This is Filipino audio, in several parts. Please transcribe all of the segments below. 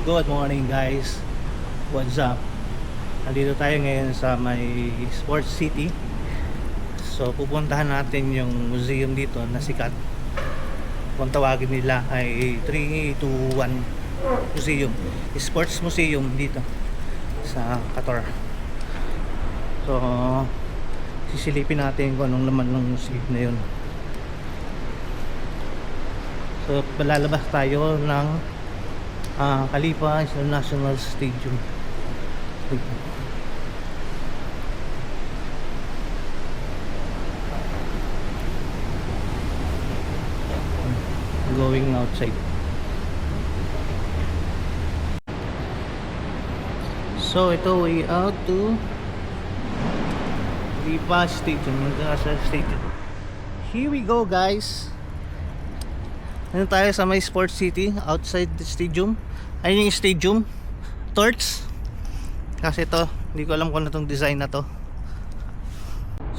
Good morning guys. What's up? Nandito tayo ngayon sa may Sports City. So pupuntahan natin yung museum dito na sikat. Kung tawagin nila ay 321 Museum. Sports Museum dito sa Qatar. So sisilipin natin kung anong laman ng museum na yun. So lalabas tayo ng Khalifa International Stadium. Going outside. So ito way out to Khalifa Stadium, International Stadium. Here we go guys. Ano tayo sa may Sports City outside the stadium. Ayun yung stadium torch. Kasi ito, hindi ko alam kung ano itong design na to.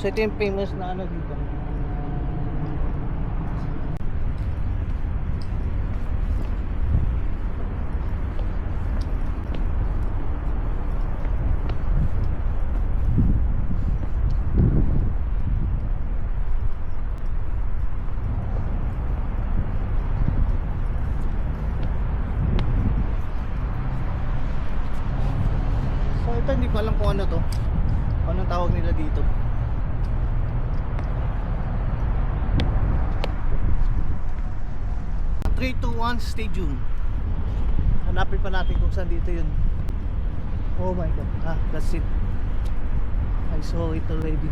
So ito yung famous na ano dito. Hindi ko alam kung ano to, anong tawag nila dito. "321 Stadium". Hanapin pa natin kung saan dito yun. Oh my god, that's it. I saw it already.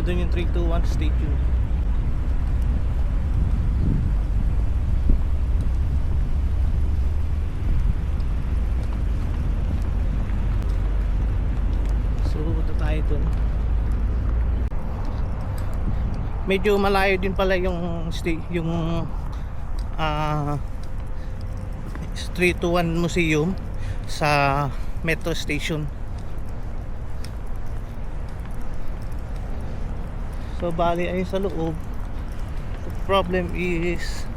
Doon yung 321 Stadium. So pupunta tayo doon. Medyo malayo din pala yung 321 Museum sa metro station. So bali ay sa loob. The problem is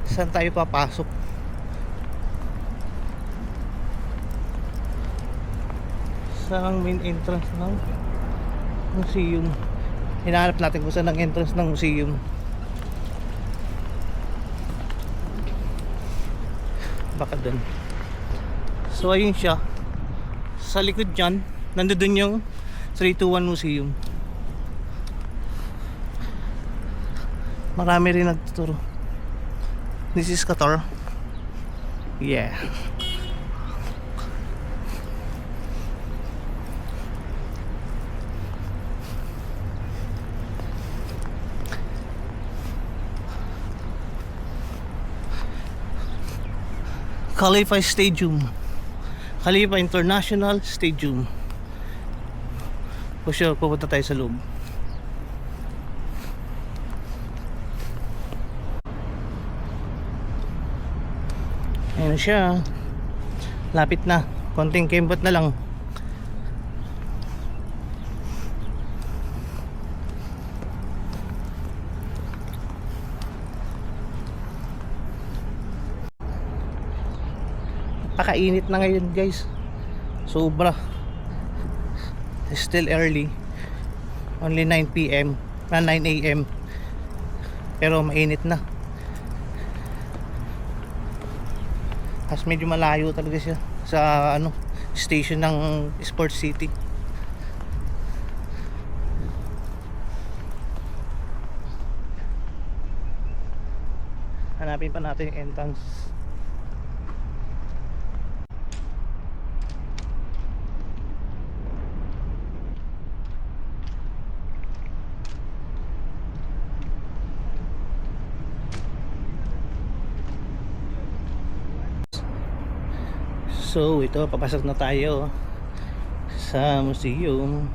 saan tayo papasok? Sa main entrance ng museum. Hinahanap natin kung saan ang entrance ng museum. Baka dun. So ayun siya. Sa likod dyan, nandun yung 321 Museum. Marami rin nagtuturo. This is Qatar. Yeah. Khalifa Stadium. Khalifa International Stadium. For sure, pupunta tayo sa loob. Ayan siya. Lapit na. Konting kembot na lang. Napakainit na ngayon guys. Sobra. It's still early. Only 9 PM. 9 AM. Pero mainit na. As medyo malayo talaga siya sa station ng Sports City. Hanapin pa natin yung entrance. So ito, papasok na tayo sa museum.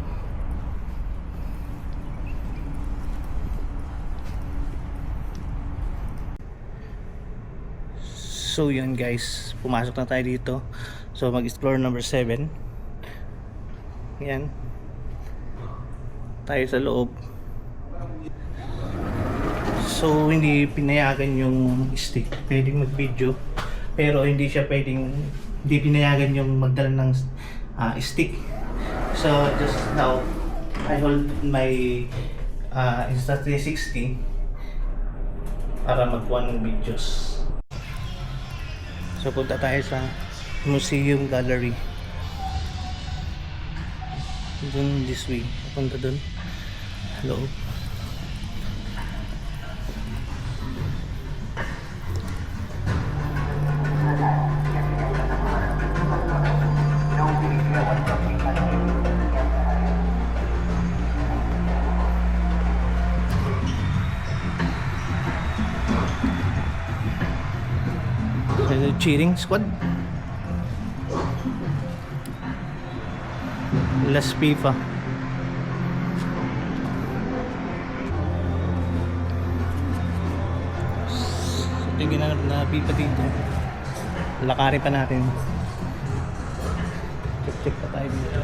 So yun guys, pumasok na tayo dito. So mag-explore number 7. Yan. Tayo sa loob. So hindi pinayagan yung stick. Pwedeng mag-video. Pero hindi pinayagan yung magdala ng stick. So just now, I hold my Insta360 para magkuha ng videos. So punta tayo sa Museum Gallery. Dun this way. Punta dun. Hello. Cheering squad. Las FIFA. So, tingin na FIFA dito. Lakari pa natin. Check pa tayo dito.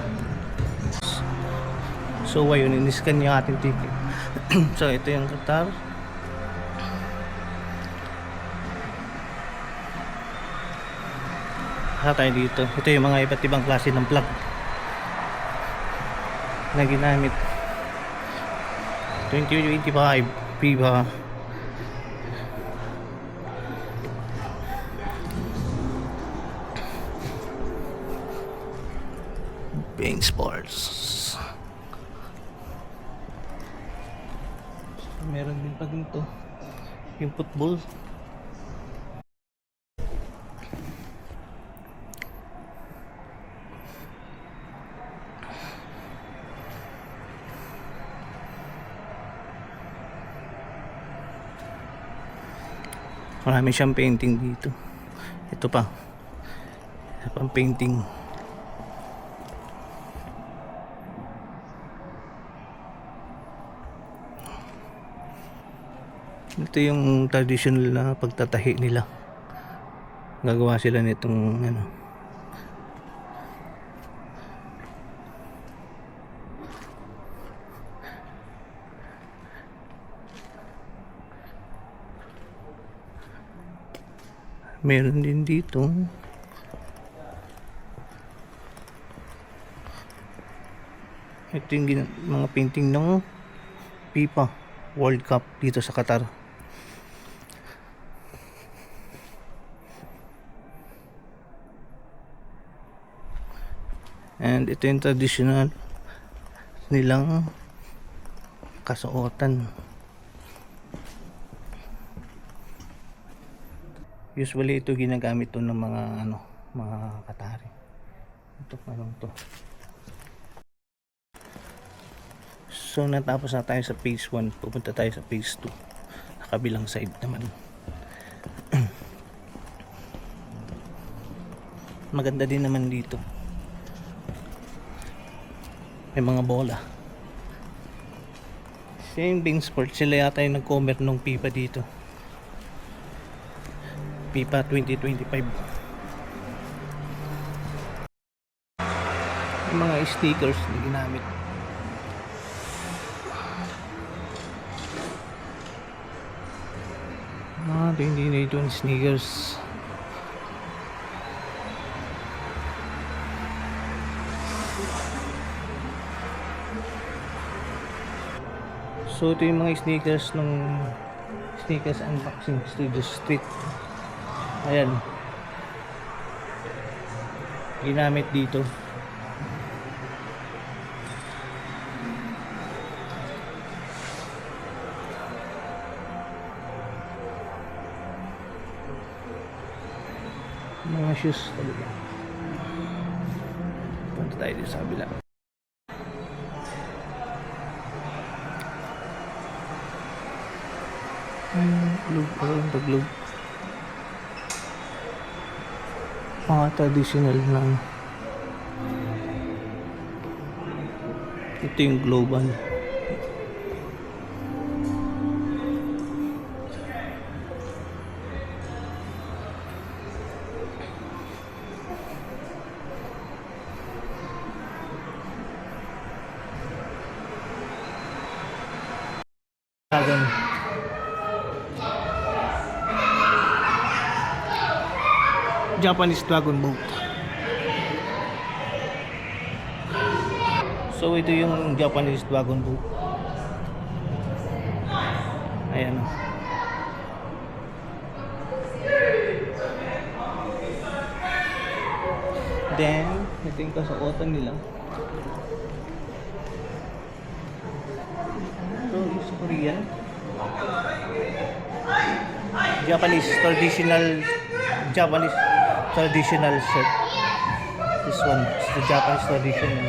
So ayun, in-scan yung ating ticket. So ito yung Qatar. Tayo dito. Ito yung mga iba't ibang klase ng plug na ginamit. 2025 FIFA. Bein Sports. Meron din pa dito yung football. Marami siyang painting dito. Ito pa. Ito pang painting. Ito yung traditional na pagtatahi nila. Gagawa sila nitong ano. Meron din dito. Ito yung mga painting ng FIFA World Cup dito sa Qatar. And ito yung traditional nilang kasuotan. Usually ito ginagamit to ng mga mga Qatari. Ito parang to. So natapos na tayo sa phase 1, pupunta tayo sa phase 2. Sa kabilang side naman. Maganda din naman dito. May mga bola. Same Bein Sports, sila yata yung nag-cover ng FIFA dito. FIFA 2025. Yung mga stickers na ginamit. Hindi na ito yung sneakers. So ito yung mga sneakers ng sneakers unboxing Studio Street. Ayan, ginamit dito. Mga shoes talaga. Punta tayo dito sa kabila. Globe, around the globe. Mga traditional na ito yung global. Dragon. Japanese Dragon Boat. So ito yung Japanese Dragon Boat. Ayan. Then, ito yung kasuotan nila. So, it's Korean. Japanese traditional shirt. This one is the Japanese traditional.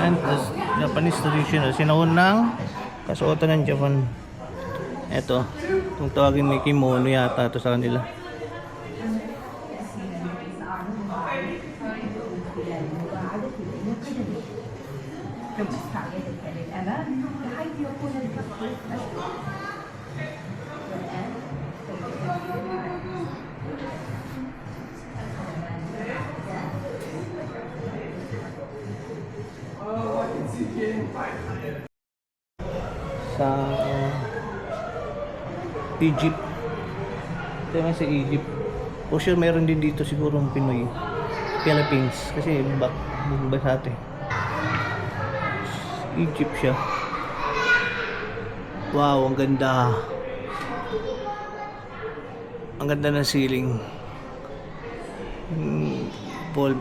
And this Japanese traditional. Sinahon ng kasuotan ng Japan. Ito, itong tawagin may kimono yata ito sa kanila. Sa Egypt. Ito naman sa Egypt. For sure meron din dito siguro ng Pinoy. Philippines. Kasi ba sa atin. Egypt siya. Wow, ang ganda. Ang ganda ng ceiling. Bulb.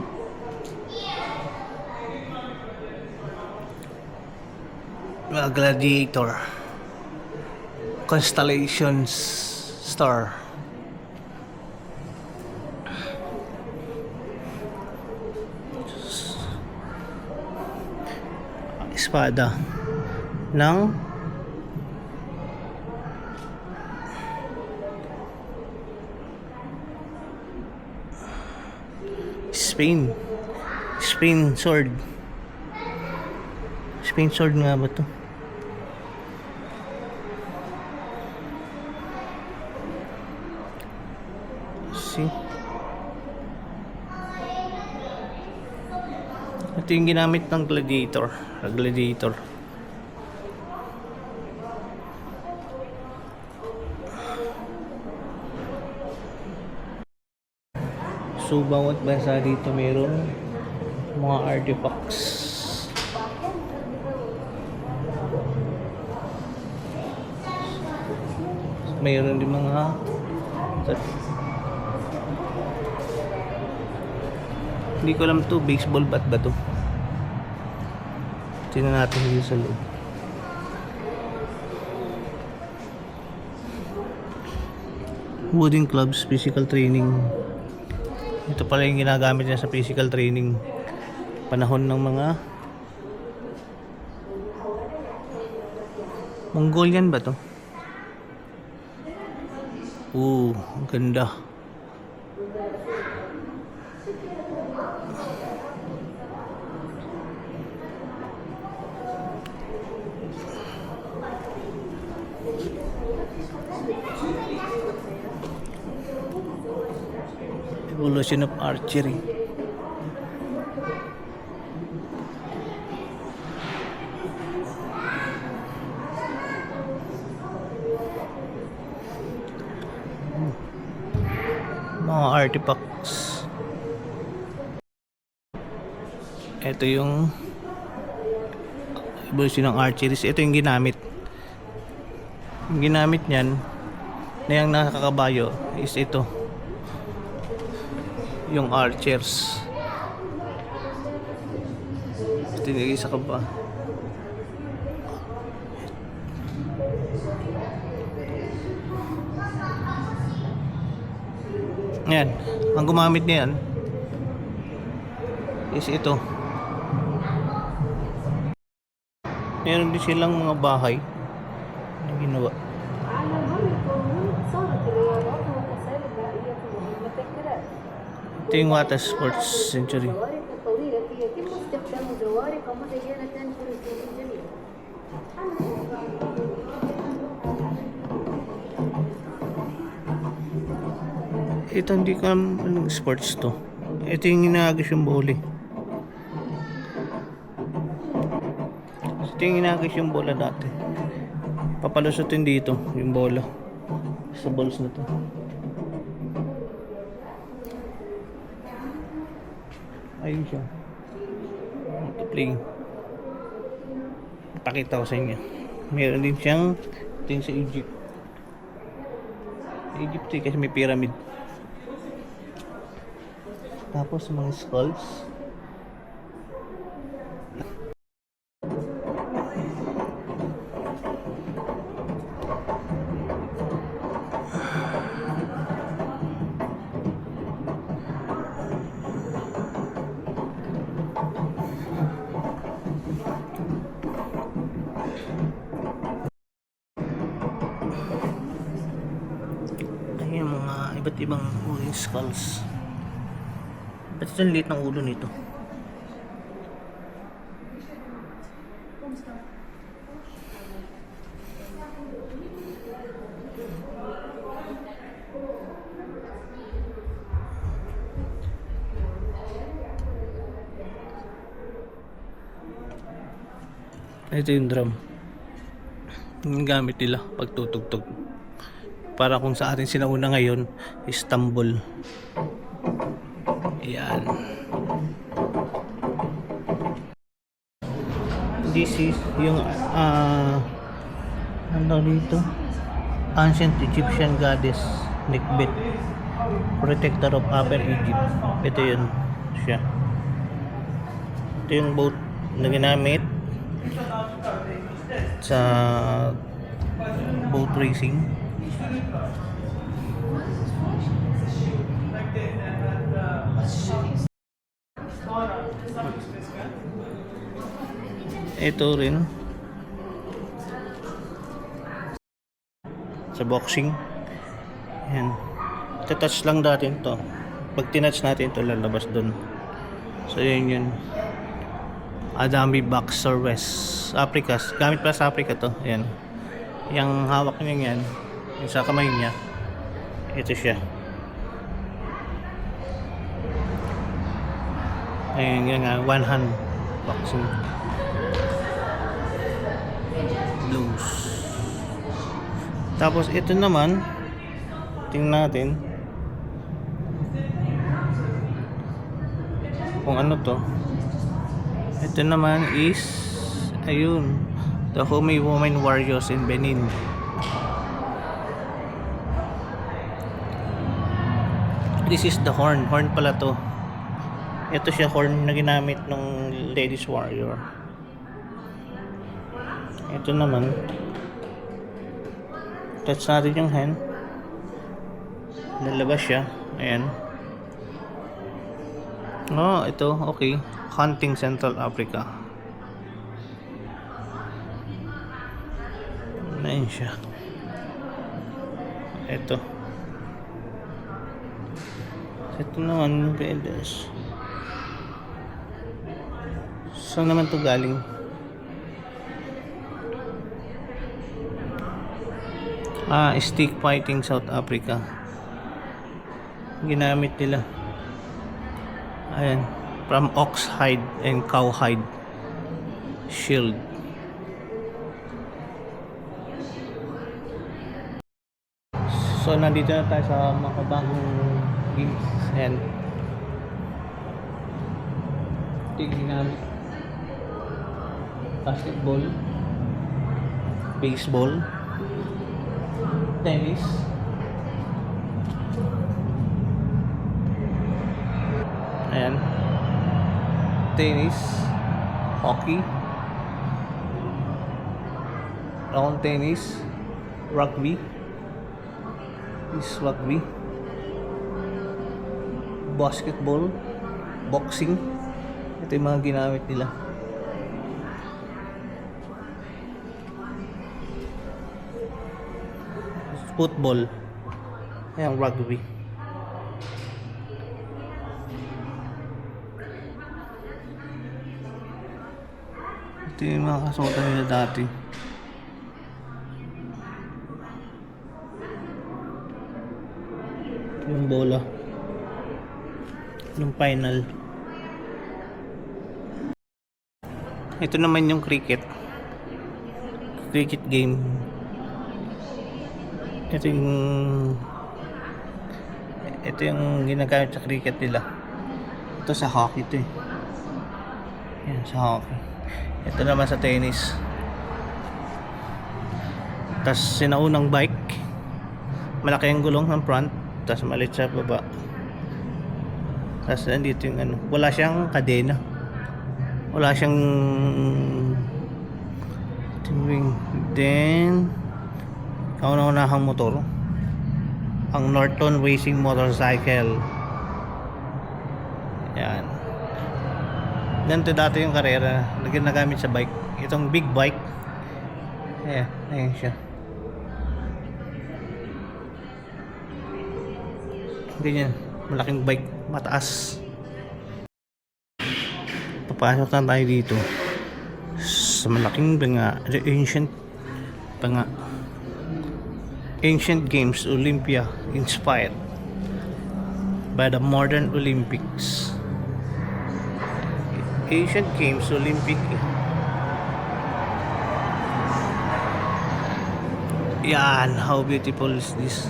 Gladiator. Constellations star. Espada ng Spain sword. Spain sword nga ba to? See? Ito yung ginamit ng gladiator. So bawat bansa dito mayroon mga artifacts. Mayroon din mga hindi ko alam to, baseball bat ba to? Tingnan natin dito sa loob. Wooden clubs, physical training. Ito pala yung ginagamit niya sa physical training panahon ng mga Mongolian ba to? Ang ganda. Evolution of archery. Mga artifacts. Ito yung evolution ng archery. Ito yung ginamit. Yung ginamit niyan na yung nakakabayo is ito. Yung archers. Tinigay sa kaba. Ayan. Ang gumamit niyan is ito. Meron din silang mga bahay na ginawa. Ito yung water sports century. Ito hindi ko alam anong sports to. Ito yung inaagos yung bowling. yung inagis yung bola dati. Papalusutin dito yung bola sa balls na to. Ayun siya. Ito play. Pakita ko sa inyo. Meron din siyang ito sa Egypt. Egypt kasi may pyramid. Tapos mga skulls. Ayun mga iba't ibang uling skulls. Ba't ito ang liit ng ulo nito? Ito yung drum. Yung gamit nila pag tutugtog. Para kung sa atin sinauna ngayon, Istanbul. Ayan. This is yung ano dito? Ancient Egyptian goddess Nekhbet, protector of Upper Egypt. Ito yun siya. Ito yung boat na ginamit sa boat racing. Ito rin sa boxing. Ayan. Touch lang natin to. Pag tinouch natin to, lalabas dun. So yun yun. Adami Boxer West Africa. Gamit pa sa Africa to. Ayan. Yung hawak niya yan, yung sa kamay niya, ito siya. Ayan nga nga, one hand boxing. Blues. Tapos ito naman, tingnan natin kung ano to. Ito naman is, ayun, the Dahomey Women Warriors in Benin. This is the horn. Horn pala to. Ito siya, horn na ginamit ng ladies warrior. Ito naman, touch natin yung hand, lalabas siya. Ayan. Oh, ito, okay. Hunting Central Africa. Ayan siya. Ito. Ito naman, Raiders. Saan naman to galing? Stick fighting South Africa. Ginamit nila. Ayan. From ox hide and cow hide. Shield. So, nandito na tayo sa makabagong games. Ayan. Tingnan. Basketball. Baseball. Tennis. Ayan. Tennis. Hockey. Lawn tennis. Rugby. Is rugby. Basketball. Boxing. Ito yung mga ginamit nila. Football. Ayan, rugby. Ito yung mga kasuotan nila dati. Yung bola. Yung final. Ito naman yung cricket. cricket game. Ito yung ginagamit sa cricket nila. Ito sa hockey to eh. Yan, sa hockey. Ito naman sa tennis. Tas sinaunang bike. Malaki ang gulong ng front, tas maliit sa baba. Tas nandito yung ano, wala siyang kadena. Wala siyang tingwing. Then kauna-unahang motor, ang Norton Racing Motorcycle. Yan. Ganito dati yung karera na ginagamit sa bike. Itong big bike. Ayan, ayan siya. Ganyan, malaking bike, mataas. Papasok na tayo dito sa malaking banga, the ancient banga. Ancient Games Olympia inspired by the modern Olympics. Ancient Games Olympic. Yan, how beautiful is this?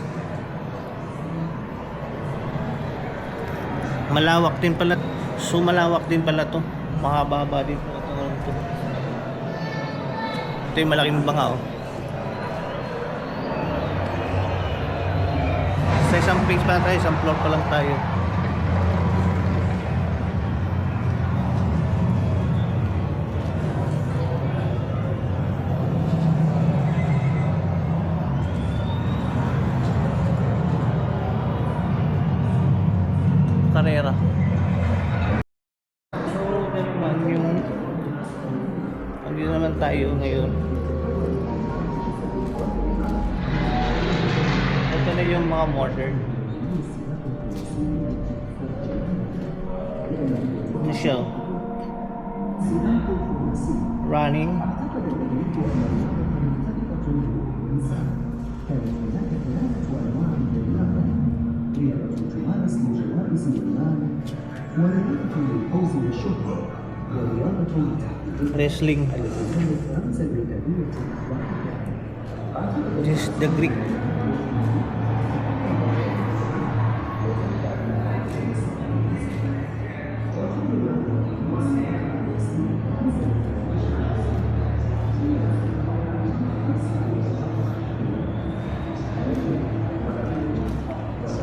Malawak din pala. Malawak din pala to. Mahaba-haba din pala to. Ito yung malaking banga oh. Sa isang place pa tayo, isang floor pa lang tayo. Karera. So, naman yung andito naman tayo ngayon. Ito na yung mga modern. Ano siya? Running. Wrestling. This is the Greek.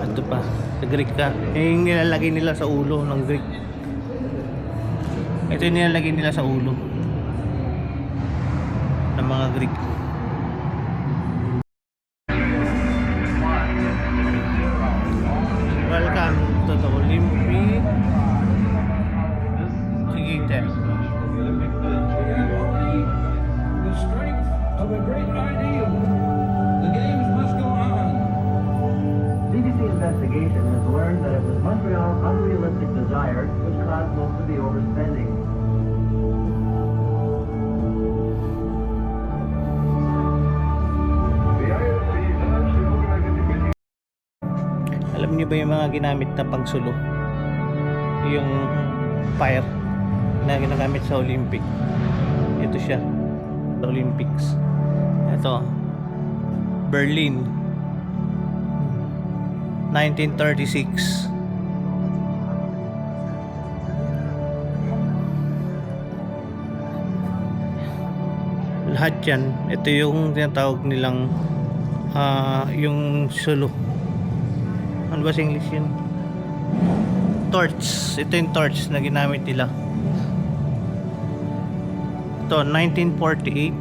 Ito pa, sa Greek ka. Yung nilalagay nila sa ulo ng Greek. Ito yung nilalagay nila sa ulo ng mga Greek. Welcome to the Olympic. Sige, test. The strength of a great ideal. The games must go on. BBC investigation has learned that it was Montreal's unrealistic desires which caused most of the overspending. Alam niyo ba yung mga ginamit na pangsulo? Yung fire na ginagamit sa Olympic. Ito siya. Olympics. Ito. Berlin. 1936. Lahat yan. Ito yung tinatawag nilang yung sulo. Ano ba sa English yun? Torch. Ito yung torch na ginamit nila. Ito, 1948.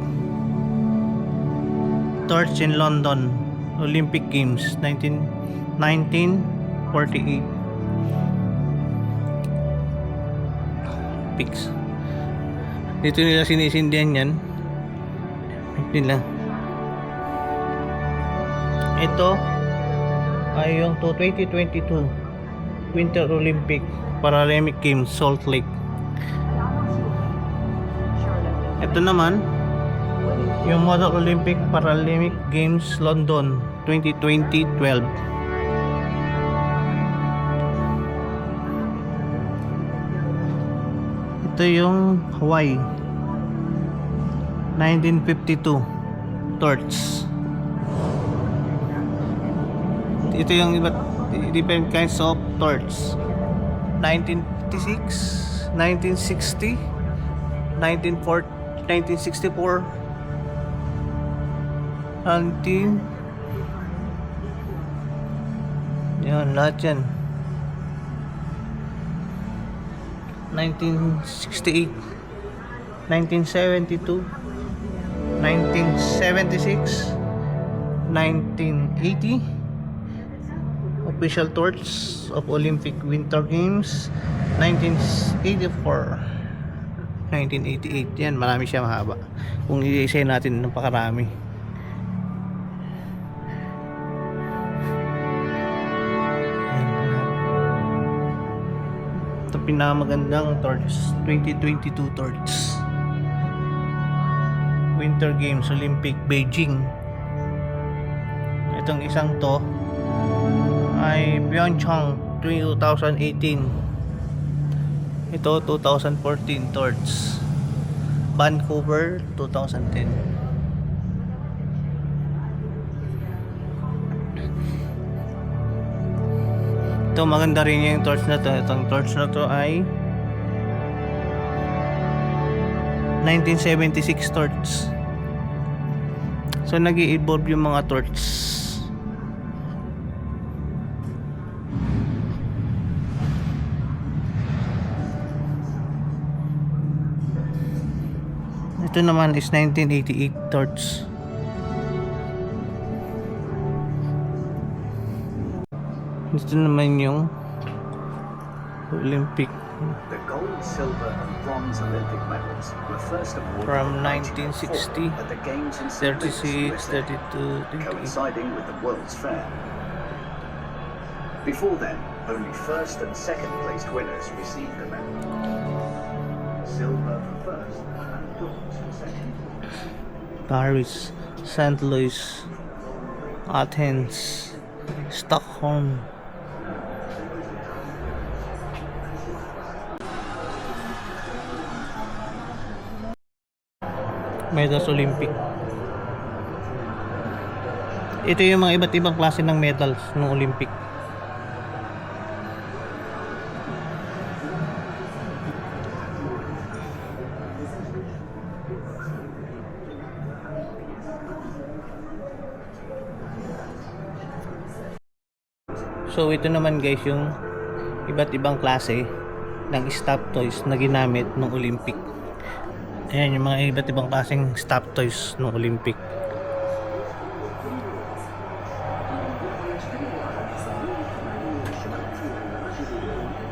Torch in London. Olympic Games. 1948. Olympics. Dito nila sinisindihan yan. Nila. Ito ay yung 2022 Winter Olympic Paralympic Games Salt Lake. Ito naman yung Model Olympic Paralympic Games London 2012. Ito yung Hawaii 1952 torch. Ito yung iba't different kinds of torch. 1956, 1960, 1964, 19... Yan, lahat yan. 1968, 1972, 1976, 1980, official torch of Olympic Winter Games, 1984, 1988. Yan, marami siya, mahaba. Kung i-isay natin, napakarami. Ito pinakamagandang torch, 2022 torch. Winter Games Olympic Beijing. Itong isang to ay Pyeongchang 2018. Ito 2014 torch. Vancouver 2010. Ito maganda rin yung torch na to. Itong torch na to ay 1976 torch. So nag-i-evolve yung mga torch. Ito naman is 1988 torch. Ito naman yung Olympic The gold, silver, and bronze Olympic medals were first awarded from in 1960, 1964 at the Games in St. Louis, 36, USA, 32, 28. coinciding with the World's Fair. Before then, only first and second placed winners received the medal. Silver for first and bronze for second. Paris, St. Louis, Athens, Stockholm. Medals Olympic. Ito yung mga iba't ibang klase ng medals ng Olympic. So ito naman guys yung iba't ibang klase ng stuffed toys na ginamit ng Olympic. Ayan yung mga iba't ibang klaseng stuffed toys ng Olympic.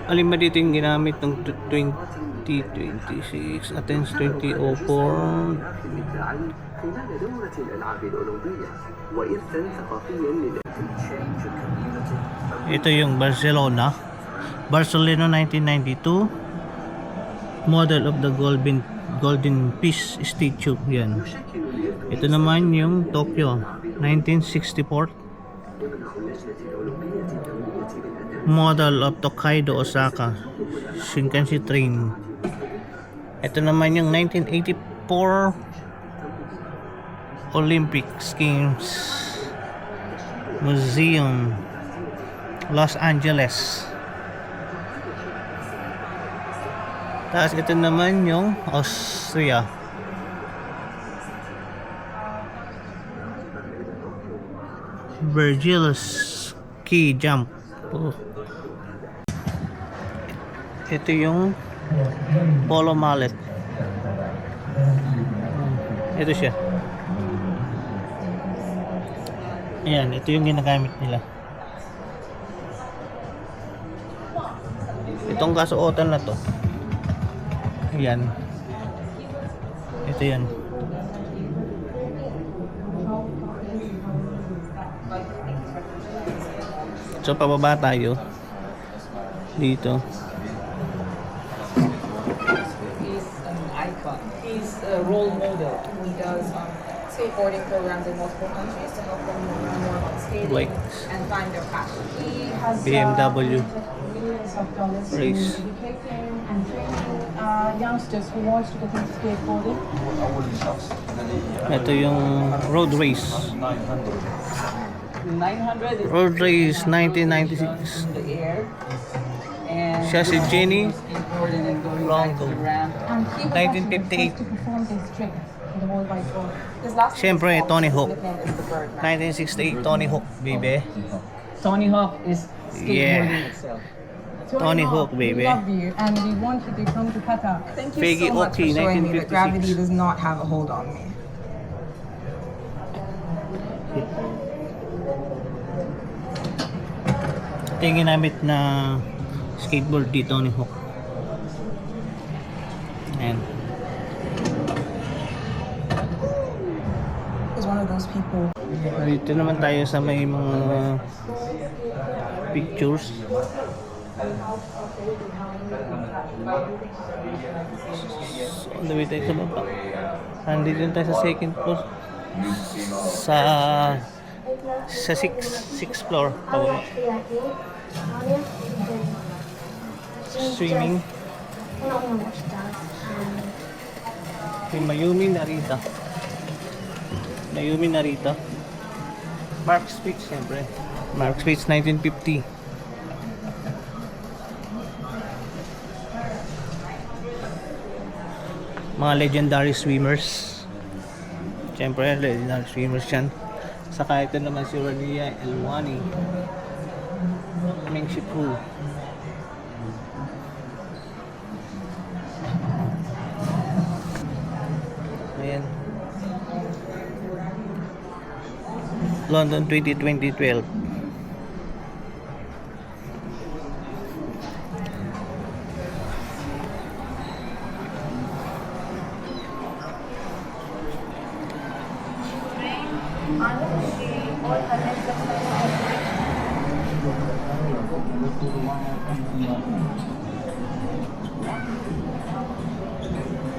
Alin ba dito yung ginamit ng 2026 Athens 2004? خلال دورة الألعاب الأولمبية وإرثا ثقافيا Ito yung Barcelona 1992 model of the golden peace statue. Yan. Ito naman yung Tokyo 1964 model of Tokaido Osaka Shinkansen train. Ito naman yung 1984 Olympic Games Museum Los Angeles. Tapos ito naman yung Austria. Virgil's ski jump. Oh. Ito yung polo mallet. Ito siya. Ayan, ito yung ginagamit nila. Itong kasuotan na to. Ayan. Ito yan. So pababa tayo dito. He's an icon. He's a role model. He does skateboarding programs in multiple countries to help them learn more about skating Bikes. and find their passion. He has BMW millions of dollars race. in educating and training youngsters who wants to get into skateboarding. Ito yung road race. 900 is Road race 1996. in the air. And Siya si Jenny skateboarding and going back to the ramp. And he was actually the $1958. first to perform this trick in the whole wide world. His last Siyempre, Tony Hawk. nickname is the Birdman. 1968 Tony Hawk, baby. Tony Hawk is skateboarding Yeah. itself. Tony Hawk, baby. We love you and we want you to come to Qatar. Thank you Figgy so much Oki, for showing me 1956. that gravity does not have a hold on me. Ito yung ginamit na skateboard dito, Tony Hawk. Ayan. He's one of those people. Dito naman tayo sa may mga pictures. So, on the way tayo sa baba. Nandito tayo sa second floor. Sa 6th floor. Pababa. Swimming. Kay Mayumi Narita. Mayumi Narita. Mark Spitz, siyempre. Mark Spitz, 1950. Mga legendary swimmers. Siyempre, legendary swimmers yan. Saka ito naman si Rania Elwani. Ming Shifu. Ayan. London 2012.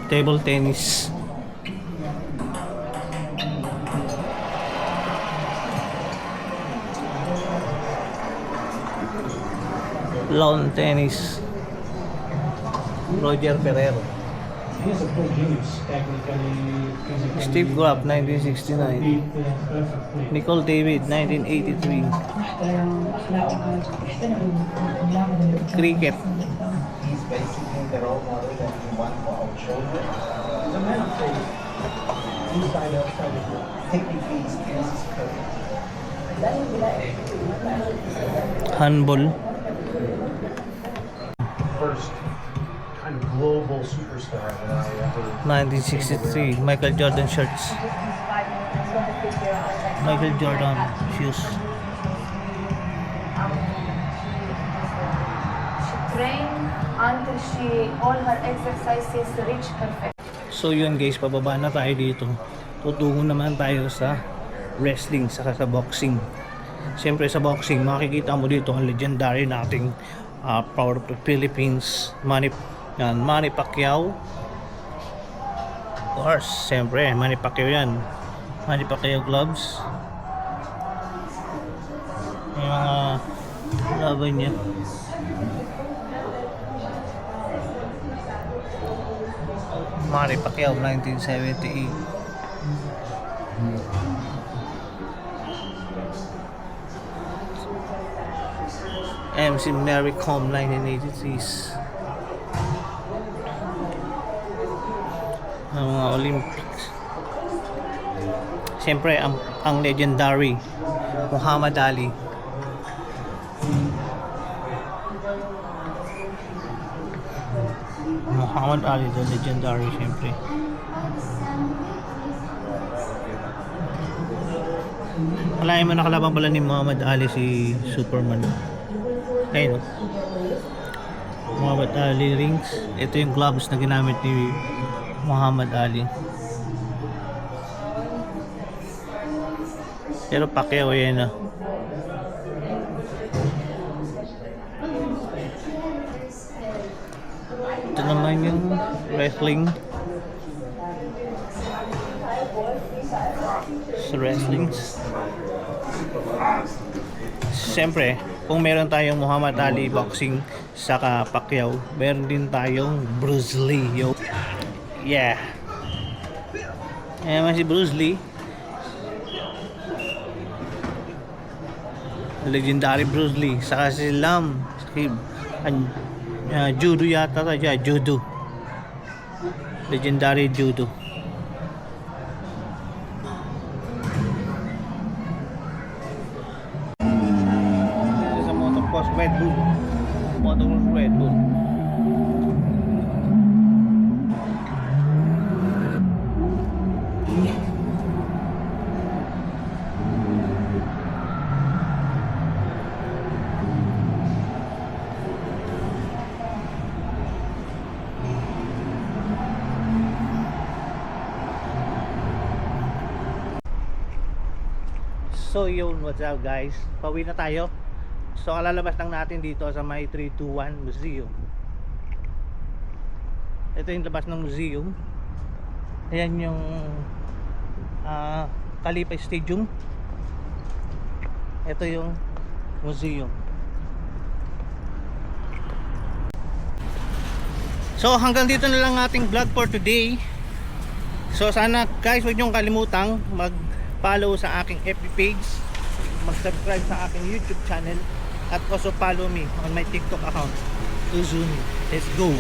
Table tennis. Lawn tennis. Roger Ferrero. He's a full genius, technically, physically. Steve Graff, 1969. Nicole David, 1983. Cricket. He's basically the role model that we want for our children. The man of faith, inside outside of it. Technically, his skills is perfect. Handball. First kind of global superstar that I ever. 1963. Michael Jordan shirts. Michael Jordan shoes. Train until she all her exercises reach perfect. So yun guys, pababa na tayo dito. Tutungo naman tayo sa wrestling saka sa boxing. Siyempre sa boxing, makikita mo dito ang legendary nating Power of the Philippines, Manny Pacquiao. Of course, siyempre, Manny Pacquiao yan. Manny Pacquiao gloves. May mga laban niya. Manny Pacquiao, 1978. MC Mary Com, 1983s. Ang mga Olympics. Siyempre, ang legendary Muhammad Ali. Muhammad Ali, the legendary, siyempre. Alayin mo, nakalaban pala ni Muhammad Ali si Superman. Ayun, no? Muhammad Ali rings. Ito yung gloves na ginamit ni Muhammad Ali. Pero Pacquiao yan, ah. Ito naman yung wrestling. Sa wrestling. Siyempre, kung meron tayong Muhammad Ali boxing saka Pacquiao, meron din tayong Bruce Lee, yo. Yeah. Ayan si Bruce Lee. Legendary Bruce Lee. Saka si Lam. Judo yata tayo. Judo. Legendary Judo. Sa motocross Red Bull. Motocross Red Bull. So yun, what's up guys? Pauwi na tayo. So kalalabas lang natin dito sa may 321 Museum. Ito yung labas ng museum. Ayan yung Kalipay Stadium. Ito yung museum. So hanggang dito na lang ating vlog for today. So sana guys, huwag niyong kalimutang mag-follow sa aking FB page, mag-subscribe sa aking YouTube channel, at also follow me on my TikTok account, Uzuni. Let's go!